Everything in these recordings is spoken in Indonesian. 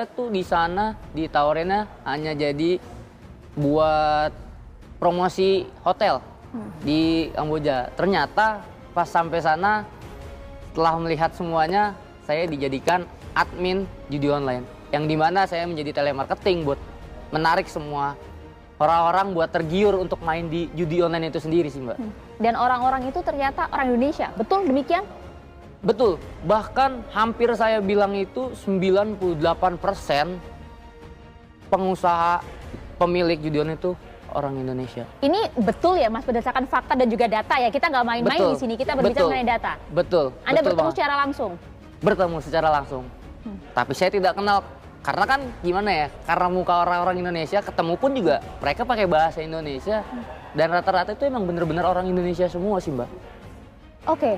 Tuh di sana ditawarinnya hanya jadi buat promosi hotel di Kamboja. Ternyata pas sampai sana setelah melihat semuanya, saya dijadikan admin judi online. Yang dimana saya menjadi telemarketing buat menarik semua orang-orang buat tergiur untuk main di judi online itu sendiri sih, Mbak. Dan orang-orang itu ternyata orang Indonesia, betul demikian? Betul, bahkan hampir saya bilang itu 98% pengusaha pemilik judi online itu orang Indonesia. Ini betul ya Mas, berdasarkan fakta dan juga data ya, kita nggak main-main di sini, kita berbicara mengenai data. Betul. Anda betul bertemu banget. secara langsung? Bertemu secara langsung. Tapi saya tidak kenal, karena kan gimana ya, karena muka orang-orang Indonesia, ketemu pun juga mereka pakai bahasa Indonesia. Dan rata-rata itu emang bener-bener orang Indonesia semua sih, Mbak. Oke.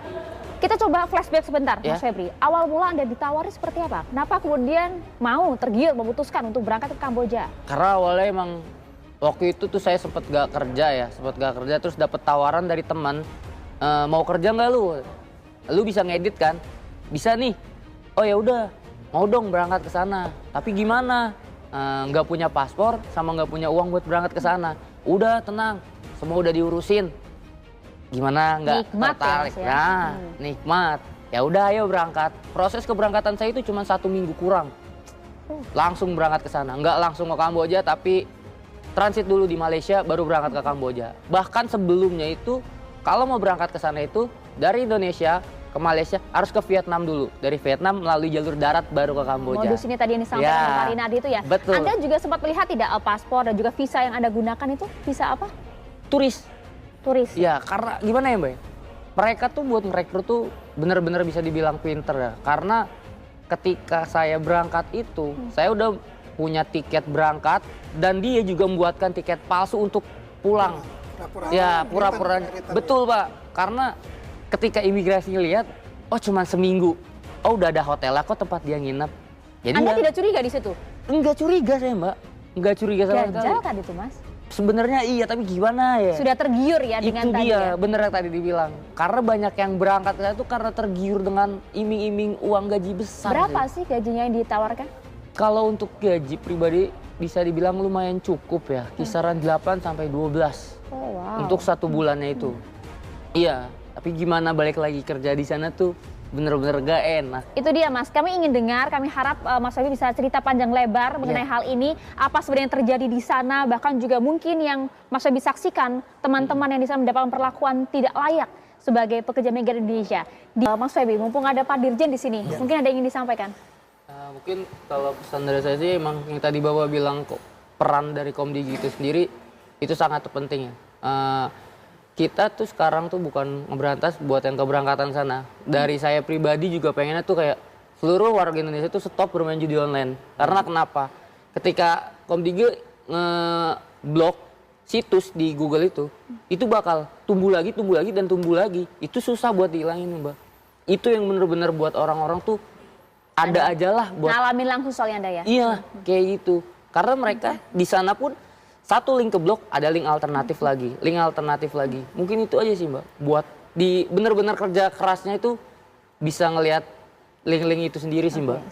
Kita coba flashback sebentar, Ya. Mas Febri. Awal mula Anda ditawari seperti apa? Kenapa kemudian mau tergiur memutuskan untuk berangkat ke Kamboja? Karena awalnya emang waktu itu tuh saya sempet gak kerja terus dapat tawaran dari teman, mau kerja nggak lu bisa ngedit kan, bisa nih, oh ya udah mau dong berangkat ke sana, tapi gimana, nggak punya paspor sama nggak punya uang buat berangkat ke sana. Udah tenang, semua udah diurusin. Gimana nggak Nikmat tertarik? ya, Mas, ya? Nah, nikmat. Ya udah ayo berangkat. Proses keberangkatan saya itu cuma 1 minggu kurang. Langsung berangkat ke sana. Nggak langsung ke Kamboja, tapi transit dulu di Malaysia baru berangkat ke Kamboja. Bahkan sebelumnya itu kalau mau berangkat ke sana itu dari Indonesia ke Malaysia harus ke Vietnam dulu. Dari Vietnam melalui jalur darat baru ke Kamboja. Modus ini tadi yang disampaikan Ya, Pak Rinaldi itu ya. betul. Anda juga sempat melihat tidak paspor dan juga visa yang Anda gunakan itu visa apa? Turis. Turis. Ya, karena gimana ya, Mbak? Mereka tuh buat merekrut tuh bener-bener bisa dibilang pinter ya. Karena ketika saya berangkat itu, saya udah punya tiket berangkat dan dia juga membuatkan tiket palsu untuk pulang. Ya, pura-pura. Betul, Pak. Karena ketika imigrasi lihat, oh cuma seminggu. Oh udah ada hotelnya kok tempat dia nginep. Jadi Anda ya, tidak curiga di situ? enggak curiga saya, Mbak. Enggak curiga sama sekali. Ganjal kan itu, Mas? Sebenarnya iya, tapi gimana ya? Sudah tergiur ya dengan Itu tadi dia, ya? bener yang tadi dibilang. Karena banyak yang berangkat ke sana itu karena tergiur dengan iming-iming uang gaji besar. Berapa sih gajinya yang ditawarkan? Kalau untuk gaji pribadi bisa dibilang lumayan cukup ya, kisaran 8 sampai 12 Oh, wow. untuk 1 bulannya itu. Iya, tapi gimana balik lagi kerja di sana tuh bener-bener gak enak. Itu dia Mas, kami ingin dengar, kami harap Mas Febri bisa cerita panjang lebar mengenai hal ini. Apa sebenarnya yang terjadi di sana, bahkan juga mungkin yang Mas Febri saksikan teman-teman yang di sana mendapatkan perlakuan tidak layak sebagai pekerja migran Indonesia. Mas Febri, mumpung ada Pak Dirjen di sini, mungkin ada yang ingin disampaikan? Mungkin kalau pesan dari saya sih emang yang tadi Bapak bilang kok peran dari Komdigi itu sendiri itu sangat penting ya. Kita tuh sekarang tuh bukan ngeberantas buat yang keberangkatan sana. Dari saya pribadi juga pengennya tuh kayak seluruh warga Indonesia tuh stop bermain judi online. Karena kenapa? Ketika Komdigi ngeblok situs di Google itu bakal tumbuh lagi dan tumbuh lagi. Itu susah buat dihilangin, Mbak. Itu yang bener-bener buat orang-orang tuh ada aja lah buat Ngalamin langsung soalnya Anda ya? iya kayak gitu. Karena mereka di sana pun satu link ke blok ada link alternatif lagi. Mungkin itu aja sih, Mbak. Buat di bener-bener kerja kerasnya itu bisa ngelihat link-link itu sendiri sih, Mbak.